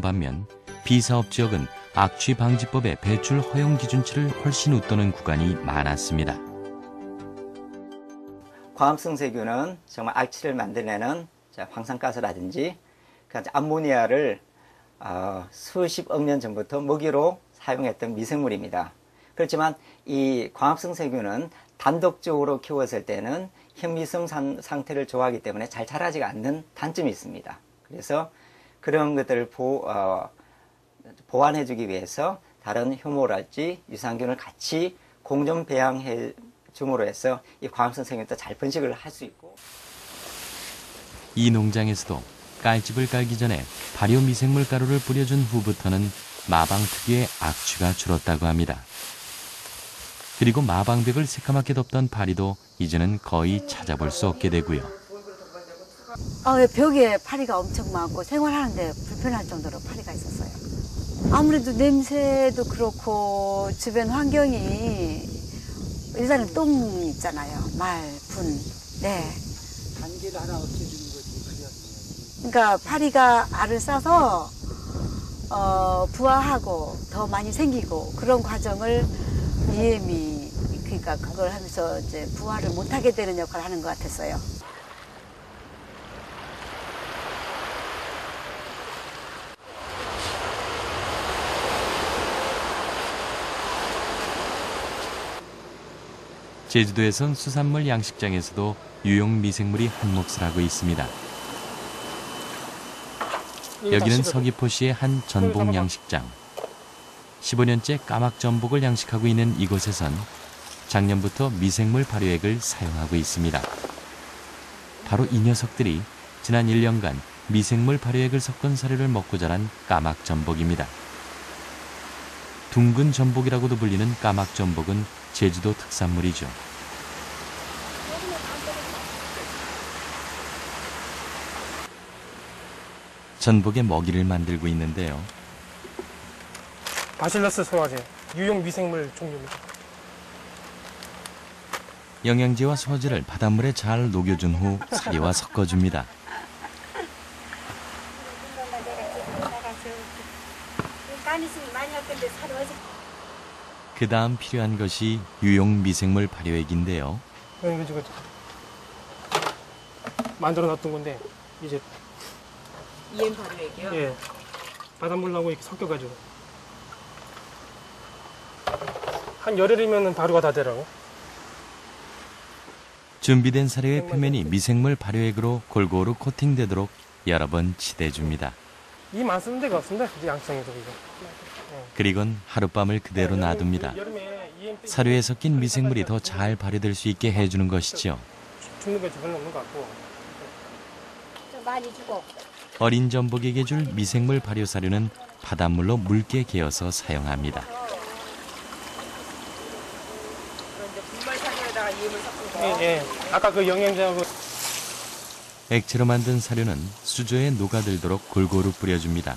반면 비사업 지역은 악취 방지법의 배출 허용 기준치를 훨씬 웃도는 구간이 많았습니다. 광합성 세균은 정말 악취를 만들어내는 황산가스라든지 암모니아를 수십억 년 전부터 먹이로 사용했던 미생물입니다. 그렇지만 이 광합성 세균은 단독적으로 키웠을 때는 현미성 상태를 좋아하기 때문에 잘 자라지가 않는 단점이 있습니다. 그래서 그런 것들을 보완해주기 위해서 다른 효모랄지 유산균을 같이 공존 배양해 줌으로 해서 이 광합성 세균도 잘 번식을 할 수 있고. 이 농장에서도 깔집을 깔기 전에 발효 미생물 가루를 뿌려준 후부터는 마방 특유의 악취가 줄었다고 합니다. 그리고 마방벽을 새까맣게 덮던 파리도 이제는 거의 찾아볼 수 없게 되고요. 벽에 파리가 엄청 많고 생활하는데 불편할 정도로 파리가 있었어요. 아무래도 냄새도 그렇고 주변 환경이 일단은 똥 있잖아요. 말, 분. 네. 단계를 하나 없애주는 거지. 그러니까 파리가 알을 싸서 부화하고 더 많이 생기고 그런 과정을 EM이 그러니까 그걸 하면서 이제 부화를 못하게 되는 역할을 하는 것 같았어요. 제주도에선 수산물 양식장에서도 유용 미생물이 한 몫을 하고 있습니다. 여기는 서귀포시의 한 전복 양식장. 15년째 까막 전복을 양식하고 있는 이곳에선 작년부터 미생물 발효액을 사용하고 있습니다. 바로 이 녀석들이 지난 1년간 미생물 발효액을 섞은 사료를 먹고 자란 까막 전복입니다. 둥근 전복이라고도 불리는 까막 전복은 제주도 특산물이죠. 전복의 먹이를 만들고 있는데요. 바실러스 소화제, 유용 미생물 종류입니다. 영양제와 소화제를 바닷물에 잘 녹여준 후 사료와 섞어줍니다. 그 다음 필요한 것이 유용 미생물 발효액인데요. 이거 만들어놨던 건데 이제 EM 발효액이요? 예, 바닷물하고 이렇게 섞여가지고 한 열흘이면 발효가 다 되라고. 준비된 사료의 표면이 미생물 발효액으로 골고루 코팅되도록 여러 번 칠해줍니다. 이만 쓰는 데가 없습니다. 양성에도 이거. 그리고는 하룻밤을 그대로 놔둡니다. 사료에 섞인 미생물이 더 잘 발효될 수 있게 해주는 것이죠. 죽는 거 별로 없는 것 같고. 좀 많이 주고. 어린 전복에게 줄 미생물 발효 사료는 바닷물로 묽게 개어서 사용합니다. 분말 사료에다가 EM을 섞은 거. 예. 아까 그 영양제하고. 액체로 만든 사료는 수조에 녹아들도록 골고루 뿌려줍니다.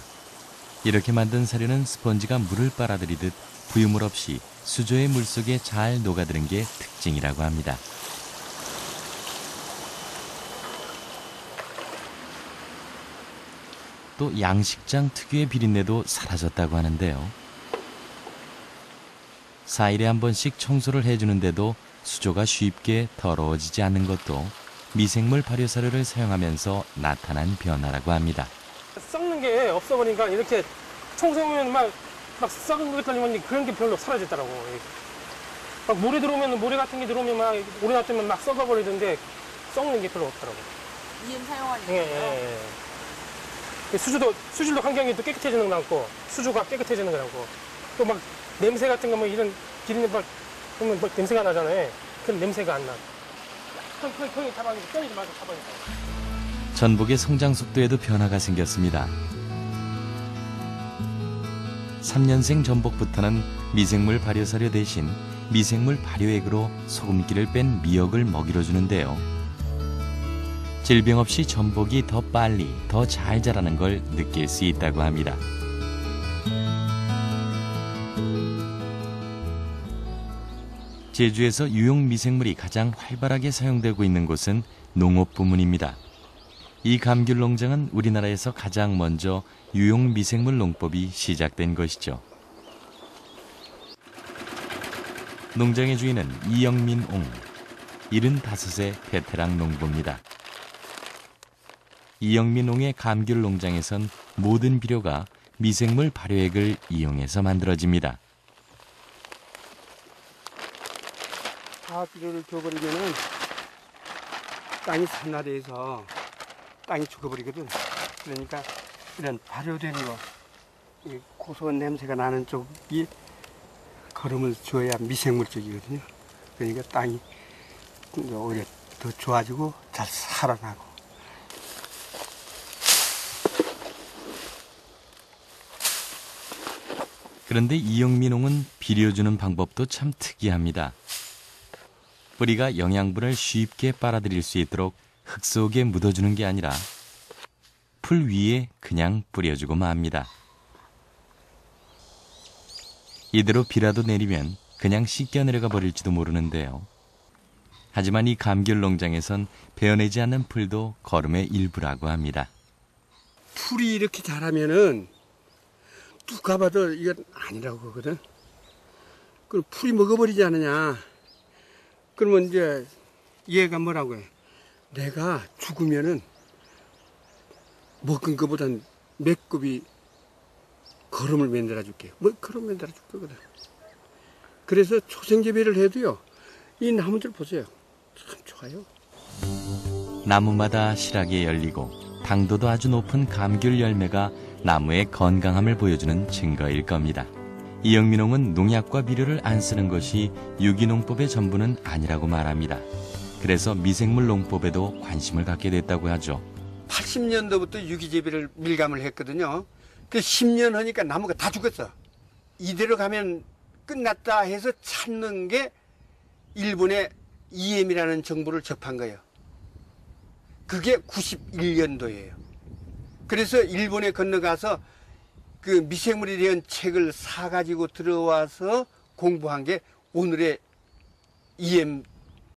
이렇게 만든 사료는 스펀지가 물을 빨아들이듯 부유물 없이 수조의 물속에 잘 녹아드는 게 특징이라고 합니다. 또 양식장 특유의 비린내도 사라졌다고 하는데요. 4일에 한 번씩 청소를 해주는데도 수조가 쉽게 더러워지지 않는 것도 미생물 발효 사료를 사용하면서 나타난 변화라고 합니다. 썩는 게 없어버리니까 이렇게 청소하면 막 썩은 것 같다니 그런 게 별로 사라졌더라고. 막 모래 들어오면 모래 같은 게 들어오면 막 오래 놔두면 막 썩어버리던데 썩는 게 별로 없더라고. EM 사용하니까. 예. 수질도 환경이 또 깨끗해지는 거 같고 수조가 깨끗해지는 거라고. 또 막 냄새 같은 거 뭐 이런 비린내 막 보면 막 냄새가 나잖아요. 그런 냄새가 안 나. 거기 잡아니까 꺼내지 말고 잡아니까. 전복의 성장 속도에도 변화가 생겼습니다. 3년생 전복부터는 미생물 발효사료 대신 미생물 발효액으로 소금기를 뺀 미역을 먹이로 주는데요. 질병 없이 전복이 더 빨리, 더 잘 자라는 걸 느낄 수 있다고 합니다. 제주에서 유용 미생물이 가장 활발하게 사용되고 있는 곳은 농업 부문입니다. 이 감귤 농장은 우리나라에서 가장 먼저 유용 미생물 농법이 시작된 것이죠. 농장의 주인은 이영민 옹, 75세 베테랑 농부입니다. 이영민 옹의 감귤 농장에선 모든 비료가 미생물 발효액을 이용해서 만들어집니다. 화학비료를 줘버리면은 땅이 산나대에서 땅이 죽어버리거든. 그러니까 이런 발효된 거, 이 고소한 냄새가 나는 쪽이 거름을 줘야 미생물 쪽이거든요. 그러니까 땅이 오히려 더 좋아지고 잘 살아나고. 그런데 이영민 옹은 비료 주는 방법도 참 특이합니다. 뿌리가 영양분을 쉽게 빨아들일 수 있도록 흙 속에 묻어주는 게 아니라 풀 위에 그냥 뿌려주고 맙니다. 이대로 비라도 내리면 그냥 씻겨 내려가 버릴지도 모르는데요. 하지만 이 감귤 농장에선 베어내지 않는 풀도 거름의 일부라고 합니다. 풀이 이렇게 자라면은 누가 봐도 이건 아니라고 그러거든. 그럼 풀이 먹어버리지 않느냐. 그러면 이제 얘가 뭐라고 해. 내가 죽으면은 먹은 것보단 몇 급이 거름을 만들어 줄게. 뭐 거름 만들어 줄 거거든. 그래서 초생재배를 해도요. 이 나무들 보세요. 참 좋아요. 나무마다 실하게 열리고 당도도 아주 높은 감귤 열매가 나무의 건강함을 보여주는 증거일 겁니다. 이영민 옹은 농약과 비료를 안 쓰는 것이 유기농법의 전부는 아니라고 말합니다. 그래서 미생물 농법에도 관심을 갖게 됐다고 하죠. 80년도부터 유기재배를 밀감을 했거든요. 그 10년 하니까 나무가 다 죽었어. 이대로 가면 끝났다 해서 찾는 게 일본의 EM이라는 정보를 접한 거예요. 그게 91년도예요. 그래서 일본에 건너가서 그 미생물에 대한 책을 사가지고 들어와서 공부한 게 오늘의 EM